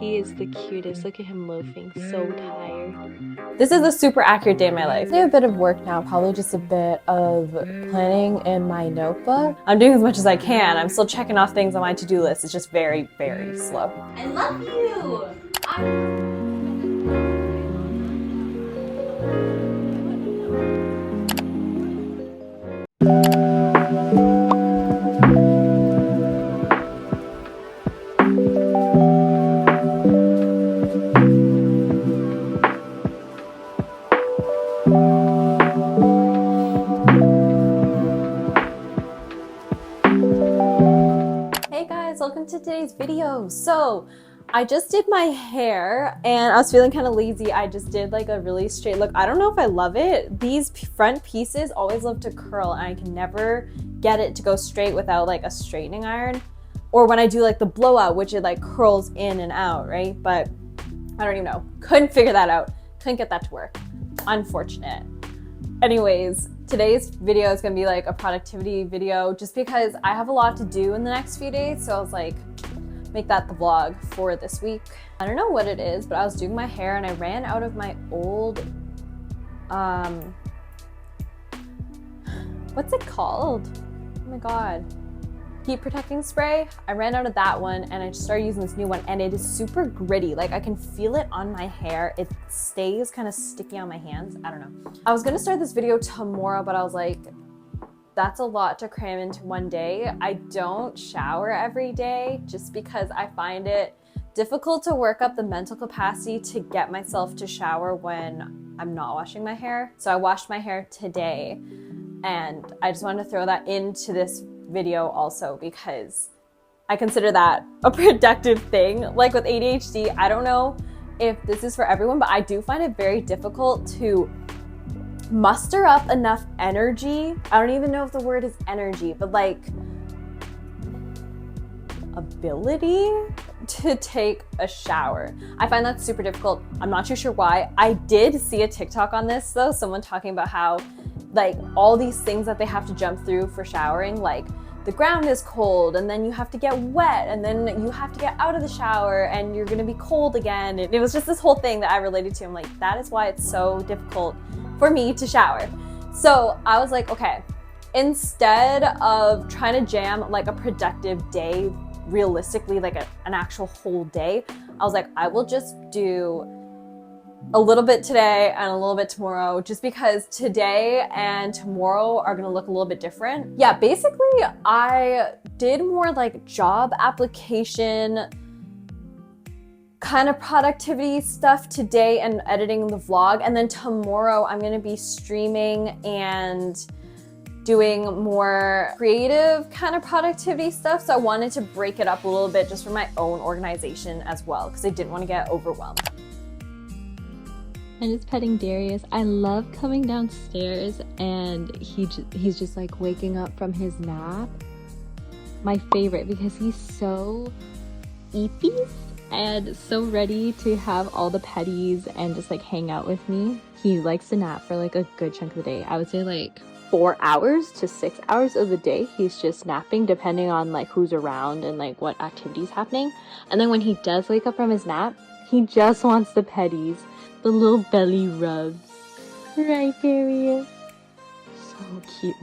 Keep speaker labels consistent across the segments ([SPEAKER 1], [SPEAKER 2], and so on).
[SPEAKER 1] He is the cutest. Look at him loafing, so tired.
[SPEAKER 2] This is a super accurate day in my life. I do a bit of work now, probably just a bit of planning in my notebook. I'm doing as much as I can. I'm still checking off things on my to-do list. It's just very, very slow.
[SPEAKER 3] I love you!
[SPEAKER 2] Hey guys, welcome to today's video. So I just did my hair and I was feeling kind of lazy. I just did like a really straight look. I don't know if I love it. These front pieces always love to curl and I can never get it to go straight without like a straightening iron. Or when I do like the blowout, which it like curls in and out, right? But I don't even know. Couldn't figure that out. Couldn't get that to work. Unfortunate. Anyways, today's video is gonna be like a productivity video just because I have a lot to do in the next few days. So I was like, make that the vlog for this week. I don't know what it is, but I was doing my hair and I ran out of my old, what's it called? Oh my God. Heat protecting spray. I ran out of that one and I just started using this new one and it is super gritty. Like I can feel it on my hair. It stays kind of sticky on my hands. I don't know. I was gonna start this video tomorrow, but I was like, that's a lot to cram into one day. I don't shower every day just because I find it difficult to work up the mental capacity to get myself to shower when I'm not washing my hair. So I washed my hair today and I just wanted to throw that into this video also because I consider that a productive thing. Like with ADHD, I don't know if this is for everyone, but I do find it very difficult to muster up enough energy. I don't even know if the word is energy, but like ability to take a shower. I find that super difficult. I'm not too sure why. I did see a TikTok on this though, someone talking about how like all these things that they have to jump through for showering, like the ground is cold and then you have to get wet and then you have to get out of the shower and you're gonna be cold again. It was just this whole thing that I related to. I'm like, that is why it's so difficult for me to shower. So I was like, okay, instead of trying to jam like a productive day, realistically, like an actual whole day, I was like, I will just do a little bit today and a little bit tomorrow, just because today and tomorrow are gonna look a little bit different. Yeah, basically I did more like job application kind of productivity stuff today and editing the vlog, and then tomorrow I'm gonna be streaming and doing more creative kind of productivity stuff. So I wanted to break it up a little bit just for my own organization as well, because I didn't want to get overwhelmed.
[SPEAKER 1] I'm just petting Darius. I love coming downstairs and he's just like waking up from his nap. My favorite, because he's so eepy and so ready to have all the petties and just like hang out with me. He likes to nap for like a good chunk of the day. I would say like 4 hours to 6 hours of the day he's just napping, depending on like who's around and like what activity's happening. And then when he does wake up from his nap, he just wants the petties, the little belly rubs. Right, Darius? So cute.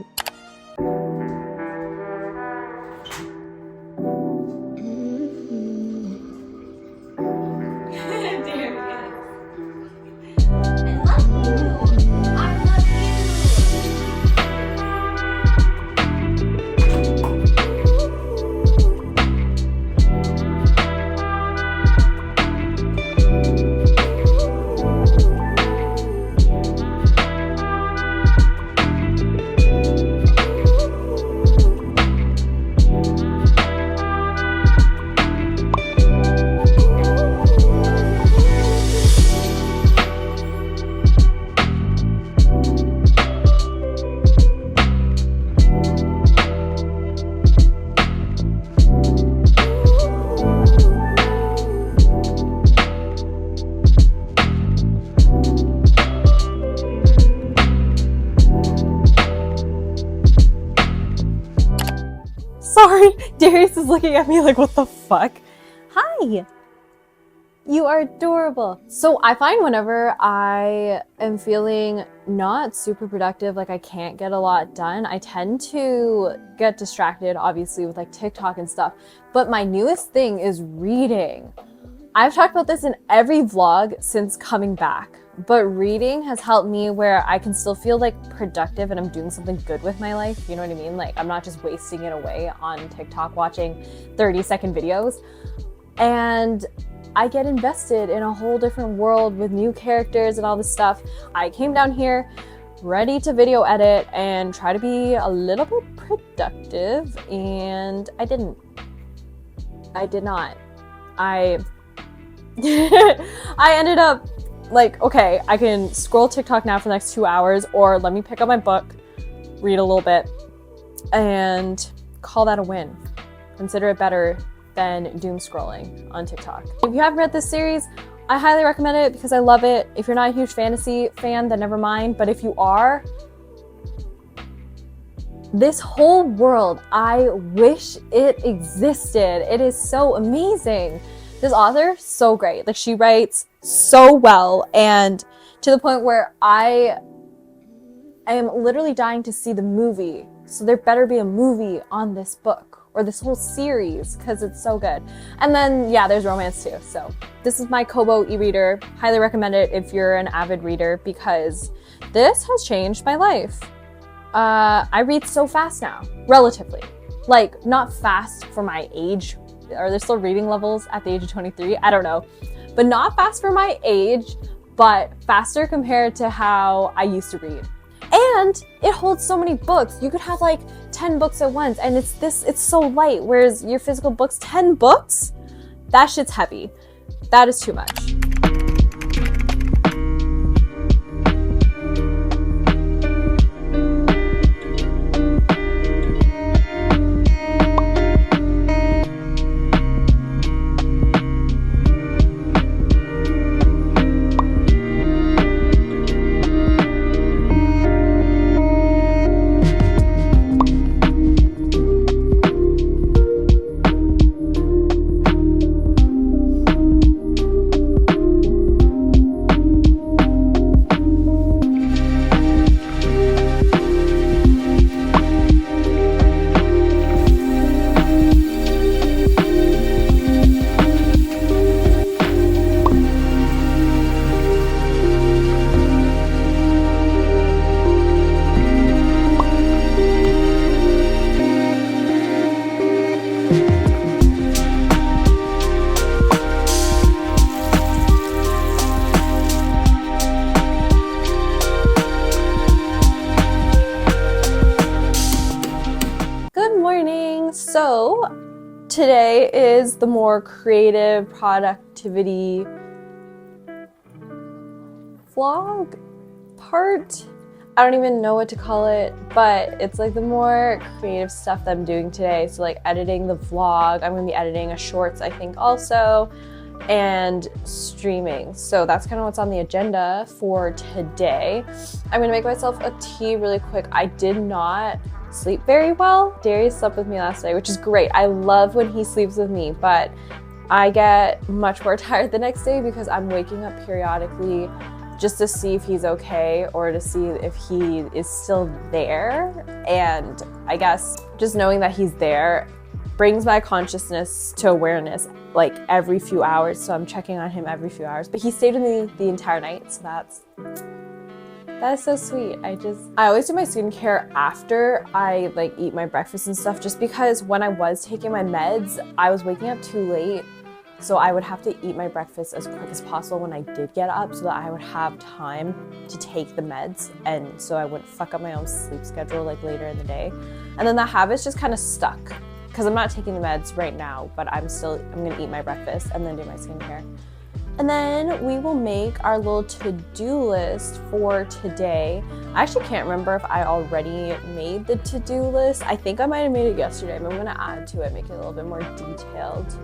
[SPEAKER 2] Sorry, Darius is looking at me like, what the fuck? Hi. You are adorable. So I find whenever I am feeling not super productive, like I can't get a lot done, I tend to get distracted, obviously, with like TikTok and stuff. But my newest thing is reading. I've talked about this in every vlog since coming back, but reading has helped me where I can still feel like productive and I'm doing something good with my life. You know what I mean? Like I'm not just wasting it away on TikTok watching 30-second videos. And I get invested in a whole different world with new characters and all this stuff. I came down here ready to video edit and try to be a little bit productive, and I didn't. I did not. I ended up like, okay, I can scroll TikTok now for the next 2 hours, or let me pick up my book, read a little bit, and call that a win. Consider it better than doom scrolling on TikTok. If you haven't read this series, I highly recommend it because I love it. If you're not a huge fantasy fan, then never mind. But if you are, this whole world, I wish it existed. It is so amazing. This author, so great. Like she writes so well, and to the point where I am literally dying to see the movie. So there better be a movie on this book or this whole series because it's so good. And then, yeah, there's romance too. So this is my Kobo e-reader. Highly recommend it if you're an avid reader because this has changed my life. I read so fast now, relatively. Like, not fast for my age. Are there still reading levels at the age of 23? I don't know. But not fast for my age, but faster compared to how I used to read. And it holds so many books. You could have like 10 books at once, and it's so light, whereas your physical books, 10 books, that shit's heavy. That is too much. So today is the more creative productivity vlog part. I don't even know what to call it, but it's like the more creative stuff that I'm doing today. So like editing the vlog, I'm gonna be editing a shorts I think also, and streaming. So that's kind of what's on the agenda for today. I'm gonna make myself a tea really quick. I did not sleep very well. Darius slept with me last night, which is great. I love when he sleeps with me, but I get much more tired the next day because I'm waking up periodically just to see if he's okay or to see if he is still there. And I guess just knowing that he's there brings my consciousness to awareness like every few hours. So I'm checking on him every few hours, but he stayed with me the entire night. So that is so sweet. I always do my skincare after I like eat my breakfast and stuff, just because when I was taking my meds, I was waking up too late. So I would have to eat my breakfast as quick as possible when I did get up so that I would have time to take the meds, and so I wouldn't fuck up my own sleep schedule like later in the day. And then that habit's just kind of stuck because I'm not taking the meds right now, but I'm gonna eat my breakfast and then do my skincare. And then we will make our little to-do list for today. I actually can't remember if I already made the to-do list. I think I might have made it yesterday, but I'm gonna add to it, make it a little bit more detailed.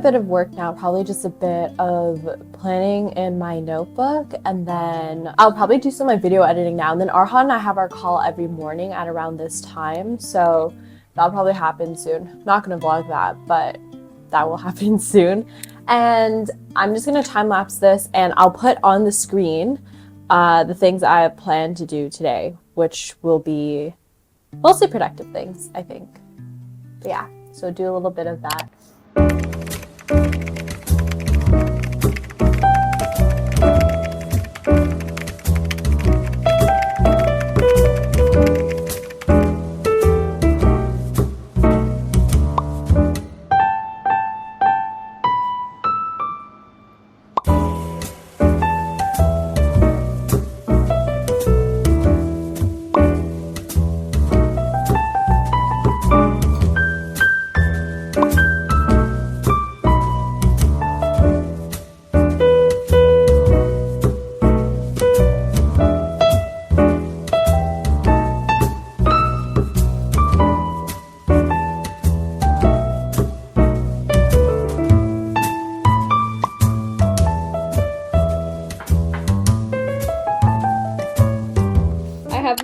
[SPEAKER 2] bit of work now, probably just a bit of planning in my notebook, and then I'll probably do some of my video editing now. And then Arhan and I have our call every morning at around this time, so that'll probably happen soon. Not gonna vlog that, but that will happen soon. And I'm just gonna time lapse this, and I'll put on the screen the things I have planned to do today, which will be mostly productive things, I think. But yeah, so do a little bit of that.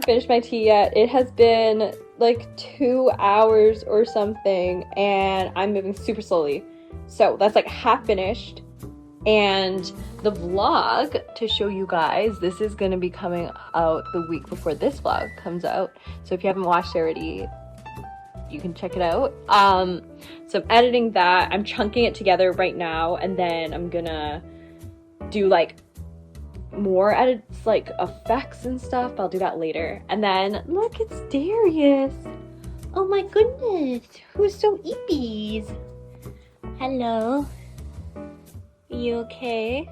[SPEAKER 2] Finished my tea yet. It has been like 2 hours or something, and I'm moving super slowly. So that's like half finished. And the vlog to show you guys, this is going to be coming out the week before this vlog comes out. So if you haven't watched it already, you can check it out. So I'm editing that. I'm chunking it together right now, and then I'm gonna do like more edits, like effects and stuff. I'll do that later. And then look, it's Darius. Oh my goodness, who's so eepies? Hello, you okay?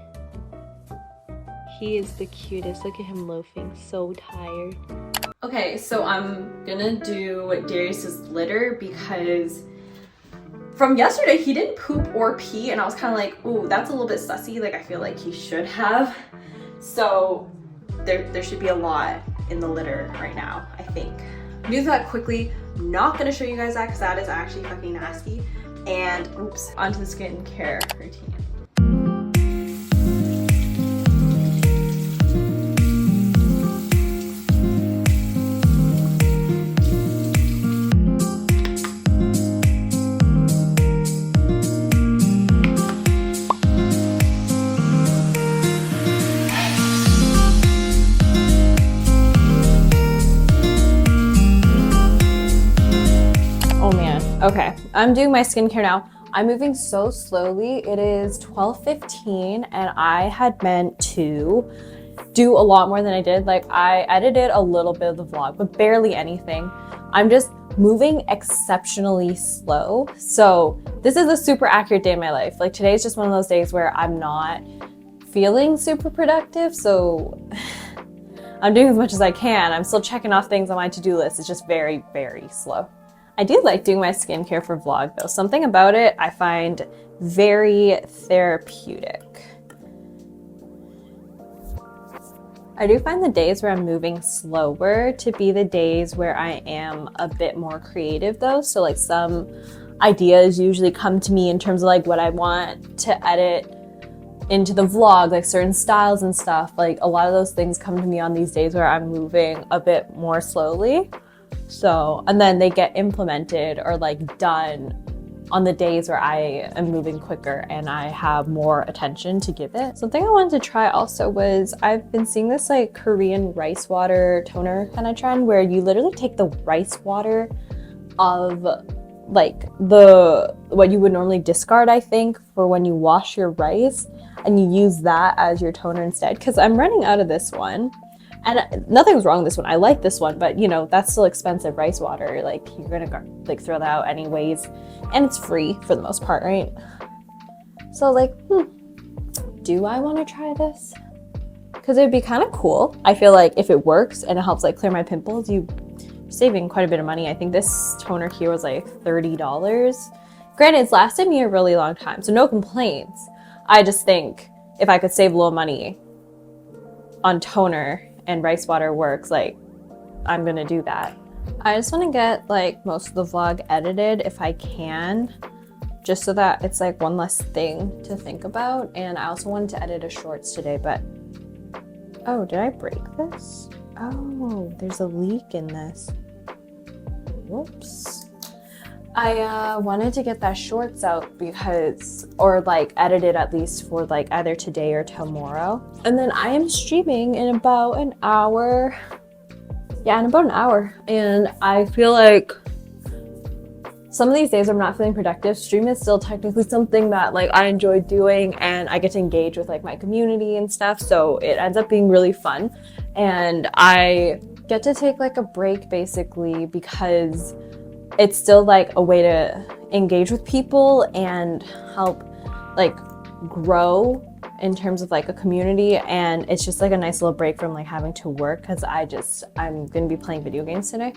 [SPEAKER 2] He is the cutest. Look at him loafing, so tired. Okay, so I'm gonna do Darius's litter because from yesterday he didn't poop or pee, and I was kind of like, ooh, that's a little bit sussy. Like I feel like he should have. So there should be a lot in the litter right now, I think. I'm gonna do that quickly. Not gonna show you guys that because that is actually fucking nasty. And oops, onto the skincare routine. Okay, I'm doing my skincare now. I'm moving so slowly. It is 12:15 and I had meant to do a lot more than I did. Like I edited a little bit of the vlog, but barely anything. I'm just moving exceptionally slow. So this is a super accurate day in my life. Like today's just one of those days where I'm not feeling super productive. So I'm doing as much as I can. I'm still checking off things on my to-do list. It's just very, very slow. I do like doing my skincare for vlog though. Something about it I find very therapeutic. I do find the days where I'm moving slower to be the days where I am a bit more creative though. So like some ideas usually come to me in terms of like what I want to edit into the vlog, like certain styles and stuff. Like a lot of those things come to me on these days where I'm moving a bit more slowly. So, and then they get implemented or like done on the days where I am moving quicker and I have more attention to give it. Something I wanted to try also was I've been seeing this like Korean rice water toner kind of trend where you literally take the rice water of like what you would normally discard, I think, for when you wash your rice, and you use that as your toner instead. Because I'm running out of this one. And nothing's wrong with this one. I like this one, but you know, that's still expensive rice water. Like you're gonna like throw that out anyways. And it's free for the most part, right? So like, do I wanna try this? Because it'd be kind of cool. I feel like if it works and it helps like clear my pimples, you're saving quite a bit of money. I think this toner here was like $30. Granted, it's lasted me a really long time, so no complaints. I just think if I could save a little money on toner and rice water works, like I'm gonna do that. I just want to get like most of the vlog edited if I can, just so that it's like one less thing to think about. And I also wanted to edit a shorts today, but oh, did I break this? Oh, there's a leak in this. Whoops. I wanted to get that shorts out because, or like edit it at least for like either today or tomorrow. And then I am streaming in about an hour. Yeah, in about an hour. And I feel like some of these days I'm not feeling productive. Stream is still technically something that like I enjoy doing, and I get to engage with like my community and stuff. So it ends up being really fun. And I get to take like a break basically because it's still like a way to engage with people and help like grow in terms of like a community. And it's just like a nice little break from like having to work, because I'm gonna be playing video games today.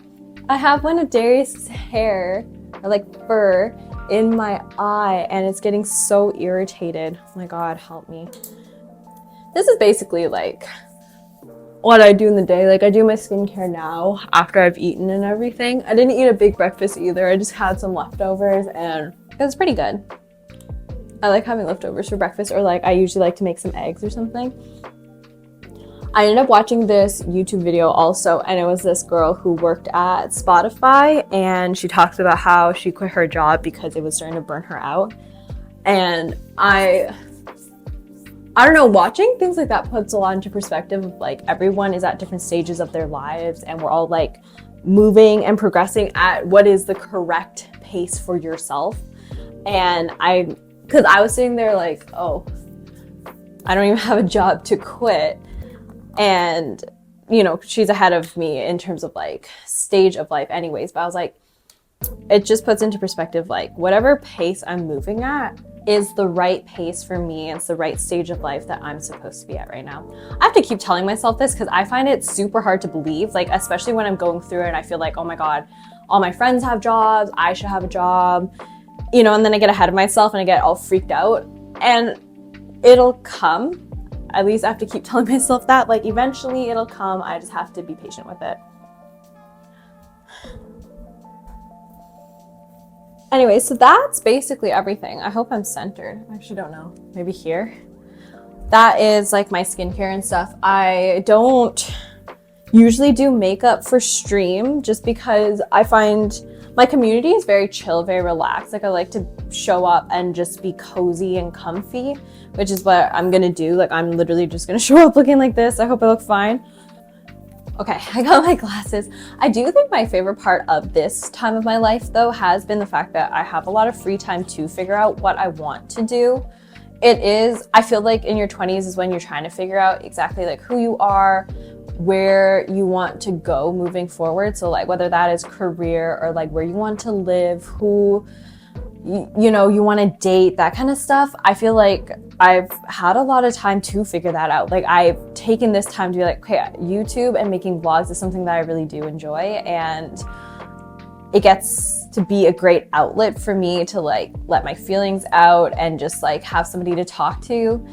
[SPEAKER 2] I have one of Darius' hair, or like fur, in my eye, and it's getting so irritated. Oh my god, help me. This is basically like what I do in the day. Like I do my skincare now after I've eaten and everything. I didn't eat a big breakfast either. I just had some leftovers and it was pretty good. I like having leftovers for breakfast, or like I usually like to make some eggs or something. I ended up watching this YouTube video also, and it was this girl who worked at Spotify, and she talks about how she quit her job because it was starting to burn her out. And I don't know, watching things like that puts a lot into perspective of like everyone is at different stages of their lives, and we're all like moving and progressing at what is the correct pace for yourself. And because I was sitting there like, oh, I don't even have a job to quit. And, you know, she's ahead of me in terms of like stage of life anyways. But I was like, it just puts into perspective, like whatever pace I'm moving at is the right pace for me. And it's the right stage of life that I'm supposed to be at right now. I have to keep telling myself this because I find it super hard to believe, like, especially when I'm going through it and I feel like, oh my God, all my friends have jobs, I should have a job, you know, and then I get ahead of myself and I get all freaked out. And it'll come. At least I have to keep telling myself that, like, eventually it'll come. I just have to be patient with it. Anyway, so that's basically everything. I hope I'm centered. I actually don't know. Maybe here. That is like my skincare and stuff. I don't usually do makeup for stream just because I find my community is very chill, very relaxed. Like I like to show up and just be cozy and comfy, which is what I'm gonna do. Like I'm literally just gonna show up looking like this. I hope I look fine. Okay, I got my glasses. I do think my favorite part of this time of my life though has been the fact that I have a lot of free time to figure out what I want to do. I feel like in your 20s is when you're trying to figure out exactly like who you are, where you want to go moving forward. So like whether that is career or like where you want to live, who you know you want to date, that kind of stuff. I feel like I've had a lot of time to figure that out. Like I've taken this time to be like, okay, YouTube and making vlogs is something that I really do enjoy, and it gets to be a great outlet for me to like let my feelings out and just like have somebody to talk to.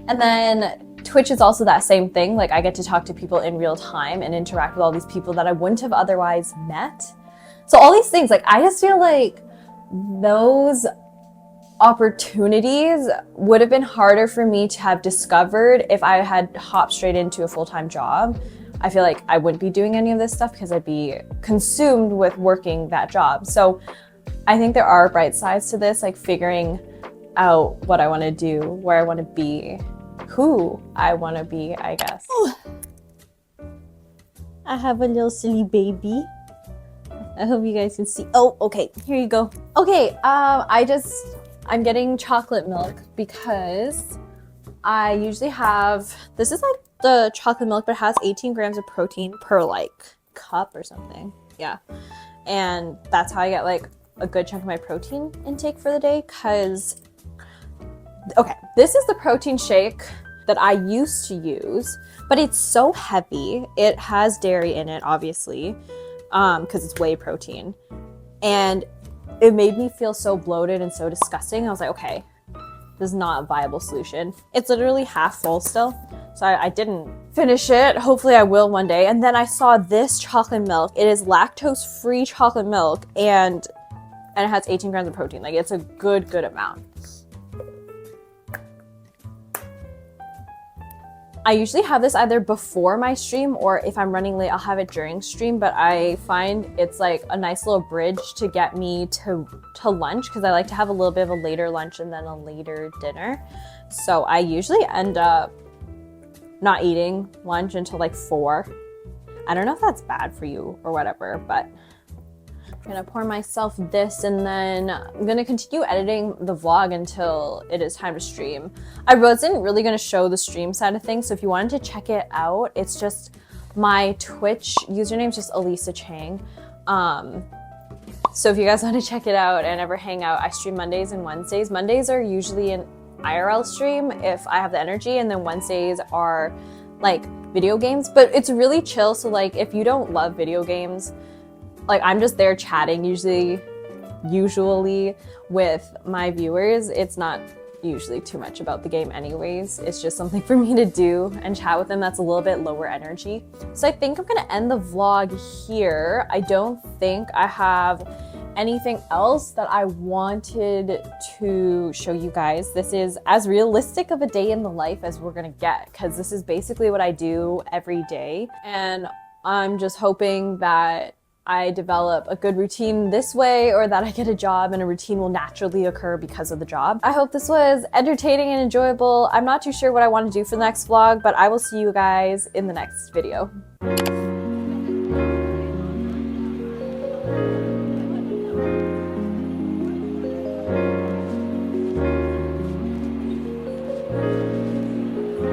[SPEAKER 2] And then Twitch is also that same thing. Like I get to talk to people in real time and interact with all these people that I wouldn't have otherwise met. So all these things, like I just feel like those opportunities would have been harder for me to have discovered if I had hopped straight into a full-time job. I feel like I wouldn't be doing any of this stuff because I'd be consumed with working that job. So I think there are bright sides to this, like figuring out what I want to do, where I want to be, who I want to be, I guess. I have a little silly baby. I hope you guys can see. Oh, okay, here you go. Okay, I'm getting chocolate milk because I usually have, this is like the chocolate milk, but it has 18 grams of protein per like cup or something. Yeah, and that's how I get like a good chunk of my protein intake for the day. Cause, okay, this is the protein shake that I used to use, but it's so heavy. It has dairy in it, obviously, because it's whey protein. And it made me feel so bloated and so disgusting. I was like, okay, this is not a viable solution. It's literally half full still. So I didn't finish it. Hopefully I will one day. And then I saw this chocolate milk. It is lactose-free chocolate milk. And and it has 18 grams of protein. Like, it's a good amount. I usually have this either before my stream, or if I'm running late, I'll have it during stream, but I find it's like a nice little bridge to get me to lunch, because I like to have a little bit of a later lunch and then a later dinner. So I usually end up not eating lunch until like 4. I don't know if that's bad for you or whatever, but I'm gonna pour myself this, and then I'm gonna continue editing the vlog until it is time to stream. I wasn't really gonna show the stream side of things, so if you wanted to check it out, it's just my Twitch username is just Elisa Chang. So if you guys want to check it out and ever hang out, I stream Mondays and Wednesdays. Mondays are usually an IRL stream if I have the energy, and then Wednesdays are like video games, but it's really chill. So like, if you don't love video games, like, I'm just there chatting usually with my viewers. It's not usually too much about the game anyways. It's just something for me to do and chat with them that's a little bit lower energy. So I think I'm gonna end the vlog here. I don't think I have anything else that I wanted to show you guys. This is as realistic of a day in the life as we're gonna get, because this is basically what I do every day. And I'm just hoping that I develop a good routine this way, or that I get a job and a routine will naturally occur because of the job. I hope this was entertaining and enjoyable. I'm not too sure what I want to do for the next vlog, but I will see you guys in the next video.